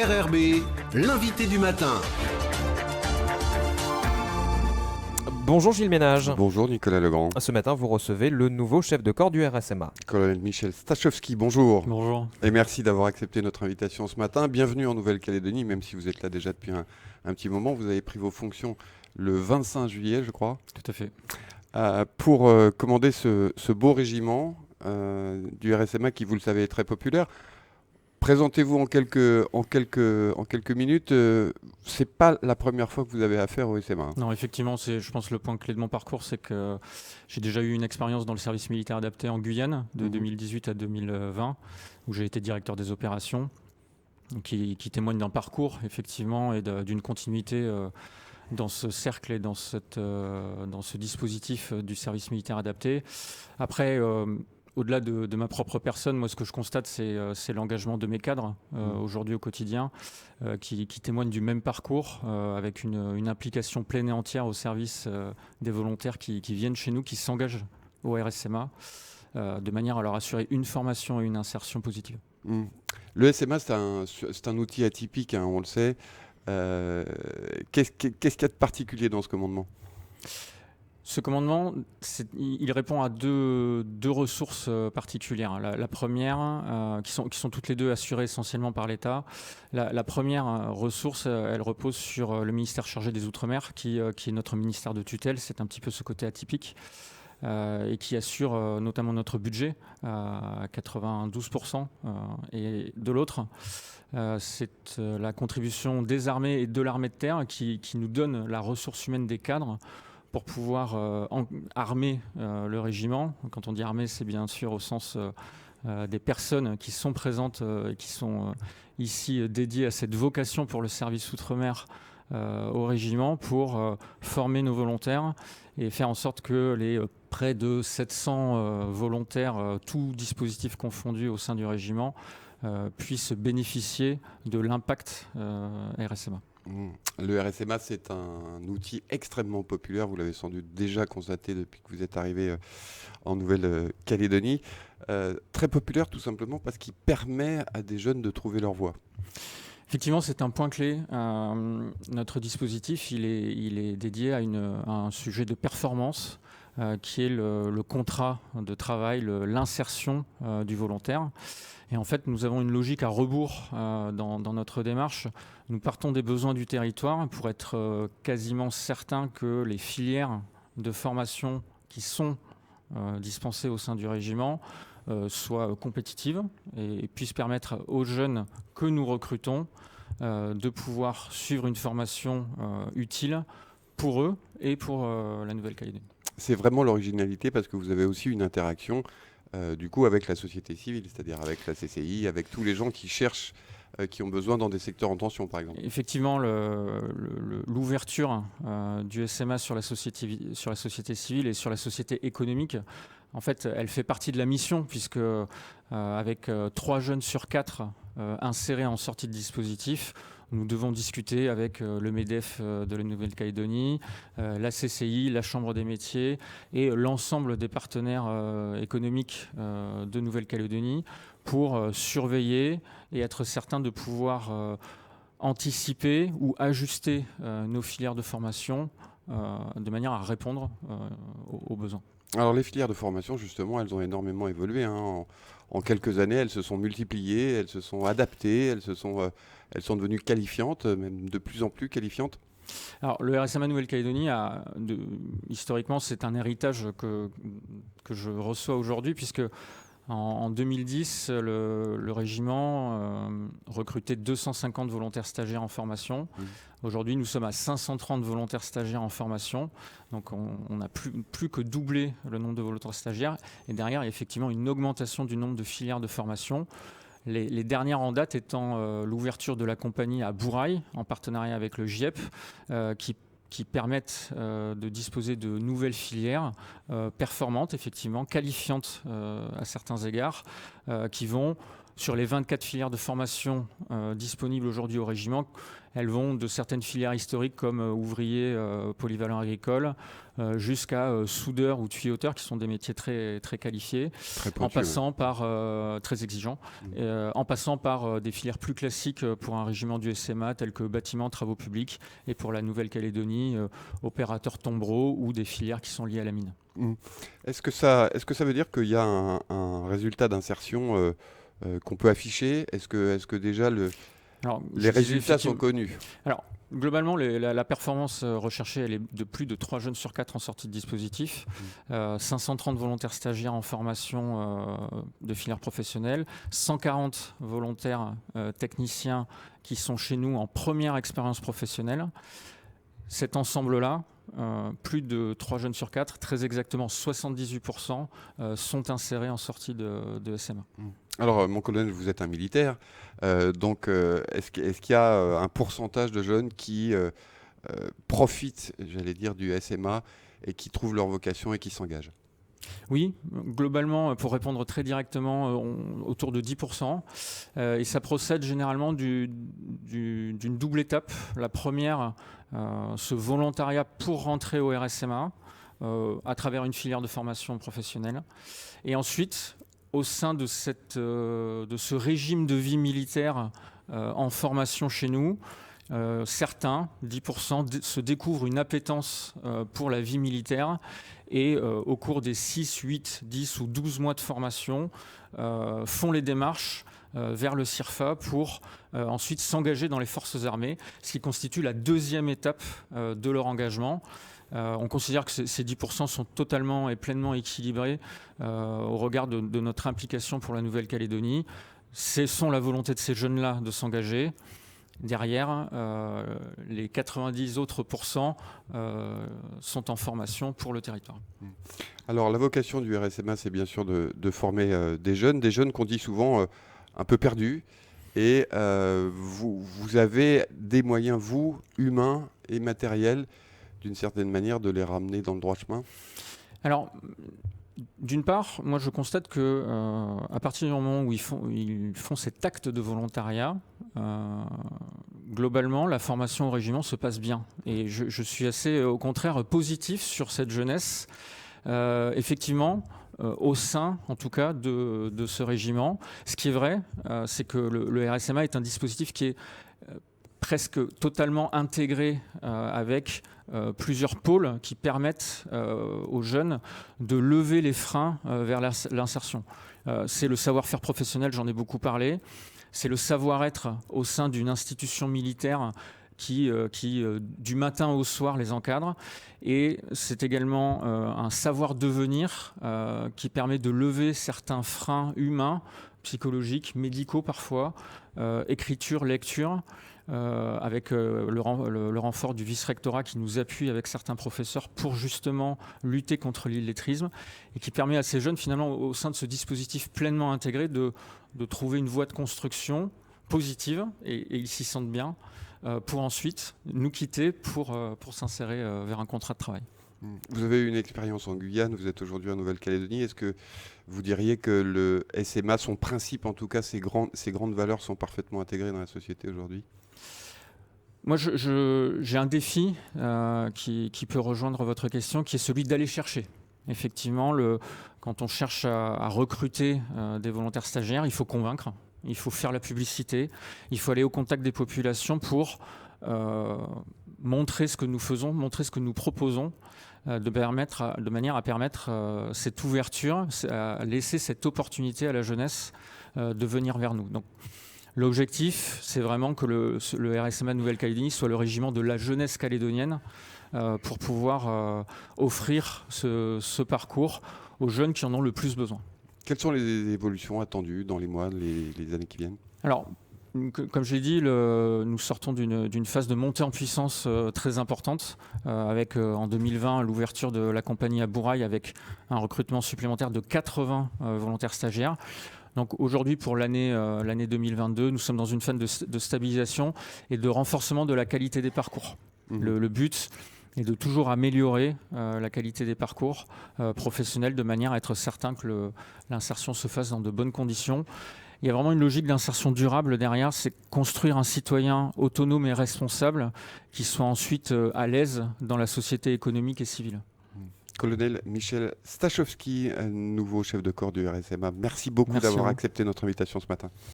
RRB, l'invité du matin. Bonjour Gilles Ménage. Bonjour Nicolas Legrand. Ce matin, vous recevez le nouveau chef de corps du RSMA. Colonel Michel Stachowski, bonjour. Bonjour. Et merci d'avoir accepté notre invitation ce matin. Bienvenue en Nouvelle-Calédonie, même si vous êtes là déjà depuis un petit moment. Vous avez pris vos fonctions le 25 juillet, je crois. Tout à fait. Pour commander ce beau régiment du RSMA qui, vous le savez, est très populaire. Présentez-vous en quelques minutes. C'est pas la première fois que vous avez affaire au SMA. Non, effectivement, je pense le point clé de mon parcours, c'est que j'ai déjà eu une expérience dans le service militaire adapté en Guyane de 2018 à 2020, où j'ai été directeur des opérations, qui témoigne d'un parcours, effectivement, et d'une continuité dans ce cercle et dans ce dispositif du service militaire adapté. Après, au-delà de ma propre personne, moi, ce que je constate, c'est l'engagement de mes cadres aujourd'hui au quotidien, qui témoignent du même parcours, avec une implication pleine et entière au service des volontaires qui viennent chez nous, qui s'engagent au RSMA, de manière à leur assurer une formation et une insertion positive. Le SMA, c'est un outil atypique, hein, on le sait. Qu'est-ce qu'il y a de particulier dans ce commandement ? Ce commandement, il répond à deux ressources particulières. La première, qui sont toutes les deux assurées essentiellement par l'État. La première ressource, elle repose sur le ministère chargé des Outre-mer, qui est notre ministère de tutelle. C'est un petit peu ce côté atypique. Et qui assure notamment notre budget à 92%. Et de l'autre, c'est la contribution des armées et de l'armée de terre qui nous donne la ressource humaine des cadres pour pouvoir armer le régiment. Quand on dit armer, c'est bien sûr au sens des personnes qui sont présentes et qui sont ici dédiées à cette vocation pour le service outre-mer au régiment, pour former nos volontaires et faire en sorte que les près de 700 volontaires, tous dispositifs confondus au sein du régiment, puissent bénéficier de l'impact RSMA. Le RSMA, c'est un outil extrêmement populaire, vous l'avez sans doute déjà constaté depuis que vous êtes arrivé en Nouvelle-Calédonie. Très populaire tout simplement parce qu'il permet à des jeunes de trouver leur voie. Effectivement, c'est un point clé. Notre dispositif, il est dédié à un sujet de performance qui est le contrat de travail, l'insertion du volontaire. Et en fait, nous avons une logique à rebours dans notre démarche. Nous partons des besoins du territoire pour être quasiment certains que les filières de formation qui sont dispensées au sein du régiment soient compétitives et puissent permettre aux jeunes que nous recrutons de pouvoir suivre une formation utile pour eux et pour la Nouvelle-Calédonie. C'est vraiment l'originalité parce que vous avez aussi une interaction du coup avec la société civile, c'est-à-dire avec la CCI, avec tous les gens qui cherchent, qui ont besoin dans des secteurs en tension par exemple. Effectivement, l'ouverture du SMA sur la société civile et sur la société économique, en fait, elle fait partie de la mission puisque avec 3 jeunes sur 4 insérés en sortie de dispositif, nous devons discuter avec le MEDEF de la Nouvelle-Calédonie, la CCI, la Chambre des métiers et l'ensemble des partenaires économiques de Nouvelle-Calédonie pour surveiller et être certain de pouvoir anticiper ou ajuster nos filières de formation de manière à répondre aux besoins. Alors les filières de formation, justement, elles ont énormément évolué. En quelques années, elles se sont multipliées, elles se sont adaptées, elles sont devenues qualifiantes, même de plus en plus qualifiantes. Alors le RSMA Nouvelle-Calédonie, historiquement, c'est un héritage que je reçois aujourd'hui, puisque en 2010, le régiment recrutait 250 volontaires stagiaires en formation. Aujourd'hui, nous sommes à 530 volontaires stagiaires en formation. Donc, on a plus que doublé le nombre de volontaires stagiaires. Et derrière, il y a effectivement une augmentation du nombre de filières de formation. Les dernières en date étant l'ouverture de la compagnie à Bourail, en partenariat avec le GIEP, qui permettent de disposer de nouvelles filières performantes, effectivement, qualifiantes à certains égards, qui vont Sur les 24 filières de formation disponibles aujourd'hui au régiment, elles vont de certaines filières historiques comme ouvrier polyvalent agricole jusqu'à soudeur ou tuyauteur, qui sont des métiers très, très qualifiés, Très en pointu, passant par très exigeants, en passant par des filières plus classiques pour un régiment du SMA tels que bâtiments, travaux publics, et pour la Nouvelle-Calédonie, opérateurs tombereaux ou des filières qui sont liées à la mine. Est-ce que ça veut dire qu'il y a un résultat d'insertion qu'on peut afficher? Est-ce que déjà Alors, je les disais résultats sont effectivement- connus? Alors, globalement, la performance recherchée, elle est de plus de 3 jeunes sur 4 en sortie de dispositif, 530 volontaires stagiaires en formation de filière professionnelle, 140 volontaires techniciens qui sont chez nous en première expérience professionnelle. Cet ensemble-là, plus de 3 jeunes sur 4, très exactement 78%, sont insérés en sortie de SMA. Alors, mon colonel, vous êtes un militaire, donc est-ce qu'il y a un pourcentage de jeunes qui profitent, j'allais dire, du SMA et qui trouvent leur vocation et qui s'engagent? Oui, globalement, pour répondre très directement, autour de 10%. Et ça procède généralement d'une double étape. La première, ce volontariat pour rentrer au RSMA à travers une filière de formation professionnelle. Et ensuite, au sein de ce régime de vie militaire en formation chez nous, certains, 10%, se découvrent une appétence pour la vie militaire et au cours des 6, 8, 10 ou 12 mois de formation, font les démarches vers le CIRFA pour ensuite s'engager dans les forces armées, ce qui constitue la deuxième étape de leur engagement. On considère que ces 10% sont totalement et pleinement équilibrés au regard de notre implication pour la Nouvelle-Calédonie. Ce sont la volonté de ces jeunes-là de s'engager. Derrière, les 90 autres % sont en formation pour le territoire. Alors, la vocation du RSMA, c'est bien sûr de former des jeunes qu'on dit souvent un peu perdus. Et vous avez des moyens, vous, humains et matériels, d'une certaine manière, de les ramener dans le droit chemin? Alors, d'une part, moi je constate que à partir du moment où ils font cet acte de volontariat, globalement, la formation au régiment se passe bien. Et je suis assez, au contraire, positif sur cette jeunesse. Effectivement, au sein, en tout cas, de ce régiment. Ce qui est vrai, c'est que le RSMA est un dispositif qui est presque totalement intégré avec plusieurs pôles qui permettent aux jeunes de lever les freins vers l'insertion. C'est le savoir-faire professionnel, j'en ai beaucoup parlé. C'est le savoir-être au sein d'une institution militaire qui du matin au soir les encadre. Et c'est également un savoir-devenir qui permet de lever certains freins humains, psychologiques, médicaux parfois, écriture, lecture, avec le renfort du vice-rectorat qui nous appuie avec certains professeurs pour justement lutter contre l'illettrisme et qui permet à ces jeunes finalement au sein de ce dispositif pleinement intégré de trouver une voie de construction positive et ils s'y sentent bien pour ensuite nous quitter pour s'insérer vers un contrat de travail. Vous avez eu une expérience en Guyane, vous êtes aujourd'hui en Nouvelle-Calédonie. Est-ce que vous diriez que le SMA, son principe, en tout cas ses grandes valeurs, sont parfaitement intégrées dans la société aujourd'hui? Moi, j'ai un défi qui peut rejoindre votre question, qui est celui d'aller chercher. Effectivement, quand on cherche à recruter des volontaires stagiaires, il faut convaincre, il faut faire la publicité, il faut aller au contact des populations pour montrer ce que nous faisons, montrer ce que nous proposons, de manière à permettre cette ouverture, à laisser cette opportunité à la jeunesse de venir vers nous. Donc, l'objectif, c'est vraiment que le RSMA Nouvelle-Calédonie soit le régiment de la jeunesse calédonienne pour pouvoir offrir ce parcours aux jeunes qui en ont le plus besoin. Quelles sont les évolutions attendues dans les mois, les années qui viennent? Alors, comme je l'ai dit, nous sortons d'une phase de montée en puissance très importante, avec en 2020 l'ouverture de la compagnie à Bourail avec un recrutement supplémentaire de 80 volontaires stagiaires. Donc aujourd'hui, pour l'année 2022, nous sommes dans une phase de stabilisation et de renforcement de la qualité des parcours. Le but est de toujours améliorer la qualité des parcours professionnels de manière à être certain que l'insertion se fasse dans de bonnes conditions. il y a vraiment une logique d'insertion durable derrière, c'est construire un citoyen autonome et responsable qui soit ensuite à l'aise dans la société économique et civile. Colonel Michel Stachowski, nouveau chef de corps du RSMA. Merci beaucoup Merci à d'avoir vous. accepté notre invitation ce matin.